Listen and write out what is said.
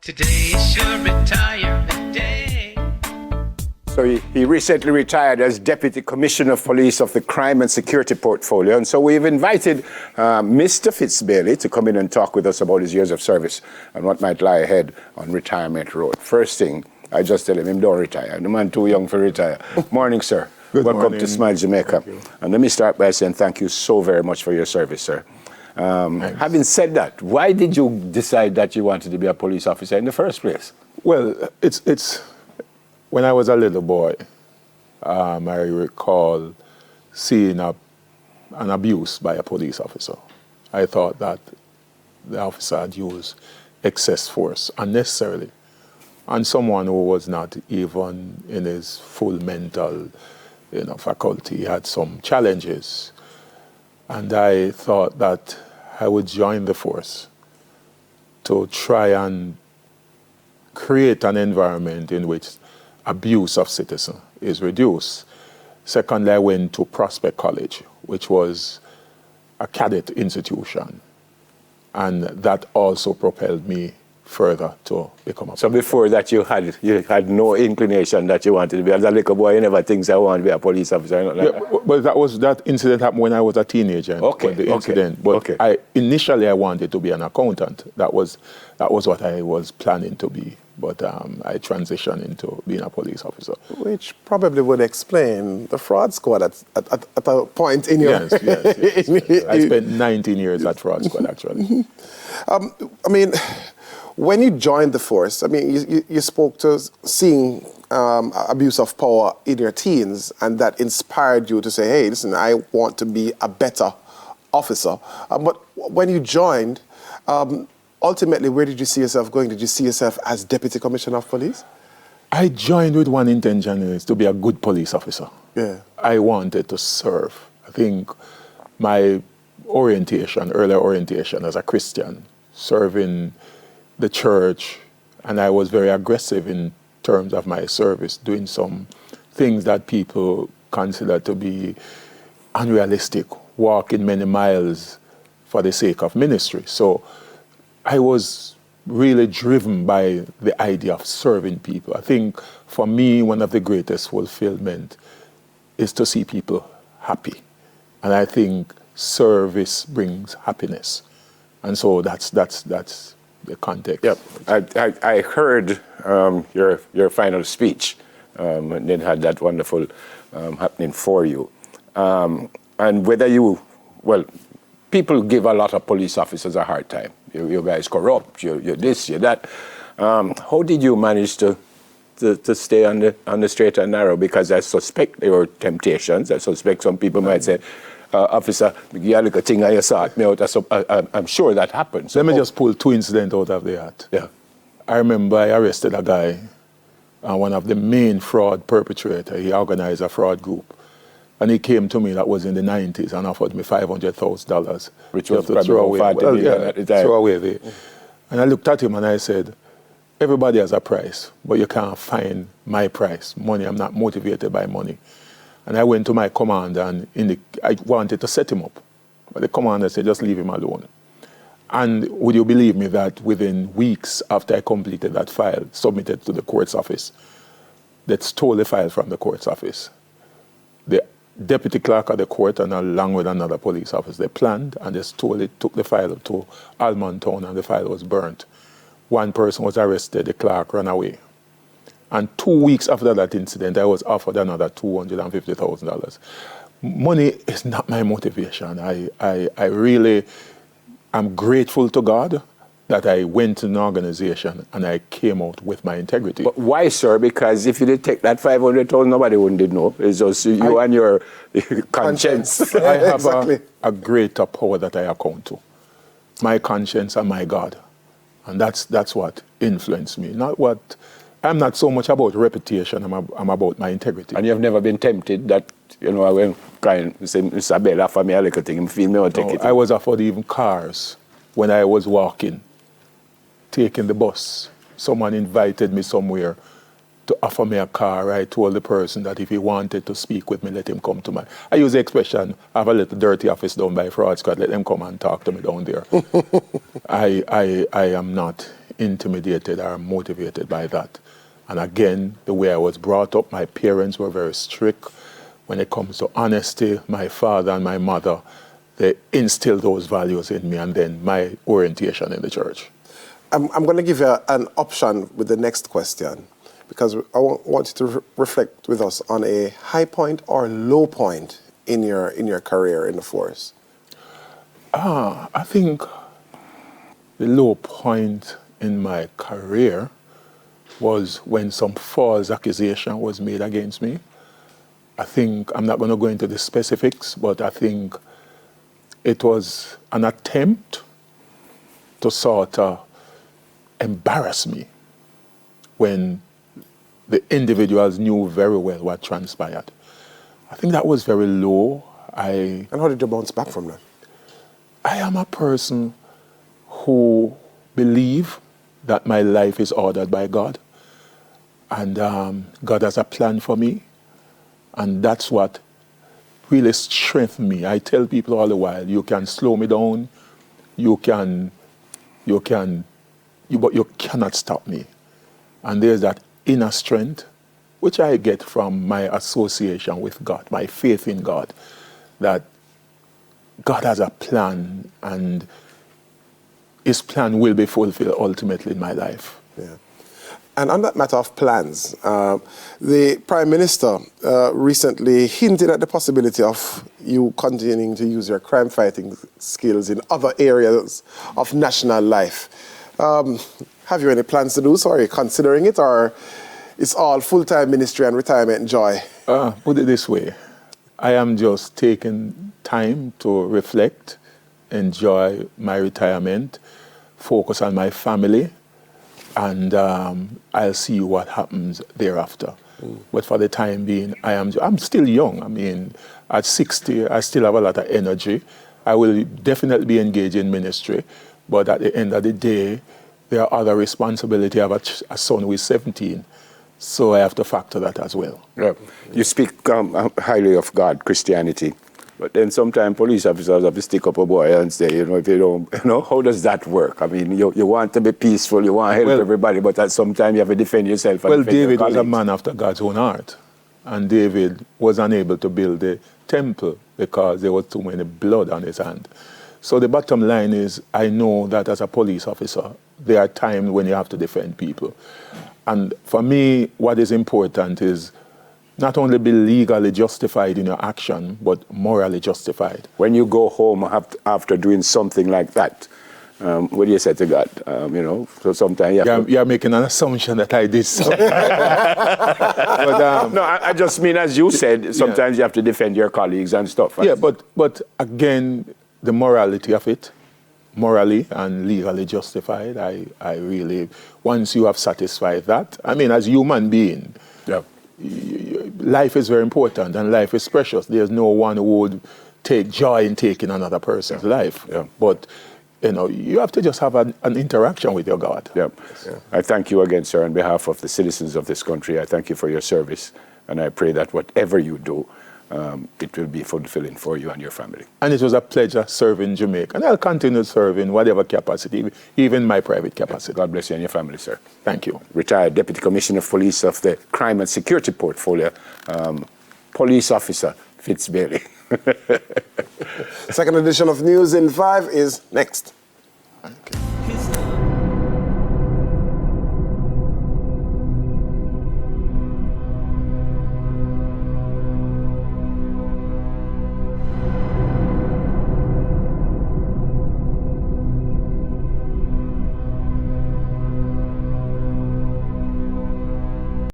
Today is your retirement day. So he recently retired as Deputy Commissioner of Police of the Crime and Security Portfolio. And so we've invited Mr. Fitz to come in and talk with us about his years of service and what might lie ahead on Retirement Road. First thing, I just tell him don't retire. The man too young for retire. Morning, sir. Welcome morning. to Smile Jamaica. And let me start by saying thank you so very much for your service, sir. Having said that, why did you decide that you wanted to be a police officer in the first place? Well, it's when I was a little boy, I recall seeing an abuse by a police officer. I thought that the officer had used excess force unnecessarily on someone who was not even in his full mental faculty. He had some challenges. And I thought that I would join the force to try and create an environment in which abuse of citizens is reduced. Secondly, I went to Prospect College, which was a cadet institution. And that also propelled me further to become a police. So before that, you had no inclination that you wanted to be, as a little boy, you never think I want to be a police officer. But that incident happened when I was a teenager. But initially I wanted to be an accountant. That was what I was planning to be. But I transitioned into being a police officer. Which probably would explain the fraud squad at a point in your... Yes. I spent 19 years at fraud squad, actually. When you joined the force, you spoke to seeing abuse of power in your teens, and that inspired you to say, hey, listen, I want to be a better officer. But when you joined, ultimately, where did you see yourself going? Did you see yourself as Deputy Commissioner of Police? I joined with one intention, is to be a good police officer. Yeah. I wanted to serve. I think my earlier orientation as a Christian, serving the church, and I was very aggressive in terms of my service, doing some things that people consider to be unrealistic, walking many miles for the sake of ministry. So I was really driven by the idea of serving people. I think for me, one of the greatest fulfillment is to see people happy. And I think service brings happiness. And so that's the context. Yep. I heard your final speech, and then had that wonderful happening for you. And whether people give a lot of police officers a hard time. You guys corrupt, you're this, you're that. How did you manage to stay on the straight and narrow? Because I suspect there were temptations. I suspect some people might say, officer, you look a thing and you sort me out. I'm sure that happens. Let me just pull two incidents out of the hat. Yeah. I remember I arrested a guy, one of the main fraud perpetrators. He organized a fraud group. And he came to me, that was in the 90s, and offered me $500,000. Which was probably throw away there. And I looked at him and I said, everybody has a price, but you can't find my price. Money, I'm not motivated by money. And I went to my commander and I wanted to set him up. But the commander said, just leave him alone. And would you believe me that within weeks after I completed that file, submitted to the court's office, they stole the file from the court's office. The deputy clerk of the court and along with another police officer, they planned and they stole it, took the file to Almond Town, and the file was burnt. One person was arrested, the clerk ran away. And 2 weeks after that incident, I was offered another $250,000. Money is not my motivation. I really am grateful to God that I went to an organization and I came out with my integrity. But why, sir? Because if you did take that $500,000, nobody wouldn't know. It's just you and your conscience. I have Exactly. a greater power that I account to. My conscience and my God. And that's what influenced me. I'm not so much about reputation, I'm about my integrity. And you've never been tempted that, I went crying, say, Mr. Bell, offer me a little thing, feel me or take it. I was offered even cars when I was walking, taking the bus. Someone invited me somewhere to offer me a car. I told the person that if he wanted to speak with me, let him come to my... I use the expression, I have a little dirty office down by Fraud Squad, let them come and talk to me down there. I am not intimidated or motivated by that. And again, the way I was brought up, my parents were very strict. When it comes to honesty, my father and my mother, they instilled those values in me, and then my orientation in the church. I'm going to give you an option with the next question, because I want you to reflect with us on a high point or low point in your career in the force. I think the low point in my career was when some false accusation was made against me. I think, I'm not going to go into the specifics, but I think it was an attempt to sort of embarrass me when the individuals knew very well what transpired. I think that was very low. And how did you bounce back from that? I am a person who believe that my life is ordered by God, and God has a plan for me, and that's what really strengthened me. I tell people all the while, you can slow me down, but you cannot stop me. And there's that inner strength, which I get from my association with God, my faith in God, that God has a plan, and His plan will be fulfilled ultimately in my life. Yeah. And on that matter of plans, the Prime Minister recently hinted at the possibility of you continuing to use your crime-fighting skills in other areas of national life. Have you any plans to do so? Are you considering it, or it's all full-time ministry and retirement joy? Put it this way. I am just taking time to reflect, enjoy my retirement, focus on my family, and I'll see what happens thereafter. But for the time being, I'm still young. I mean, at 60, I still have a lot of energy. I will definitely be engaged in ministry, but at the end of the day, there are other responsibilities. I have a son who is 17, so I have to factor that as well. Yeah. You speak highly of God, Christianity, but then sometimes police officers have to stick up a boy and say, if you don't, how does that work? I mean, you want to be peaceful, you want to help everybody, but at some time you have to defend yourself. Well, David was a man after God's own heart, and David was unable to build the temple because there was too many blood on his hand. So the bottom line is, I know that as a police officer, there are times when you have to defend people. And for me, what is important is not only be legally justified in your action, but morally justified. When you go home after doing something like that, what do you say to God? So sometimes you're making an assumption that I did so. No, I just mean, as you said, sometimes you have to defend your colleagues and stuff. Yeah, but again, the morality of it, morally and legally justified, I really, once you have satisfied that, I mean, as a human being, life is very important and life is precious. There's no one who would take joy in taking another person's life. Yeah. But, you have to just have an interaction with your God. Yeah. I thank you again, sir, on behalf of the citizens of this country. I thank you for your service, and I pray that whatever you do, it will be fulfilling for you and your family. And it was a pleasure serving Jamaica. And I'll continue serving whatever capacity, even my private capacity. God bless you and your family, sir. Thank you. Retired Deputy Commissioner of Police of the Crime and Security Portfolio, Police Officer Fitz Bailey. Second edition of News in 5 is next.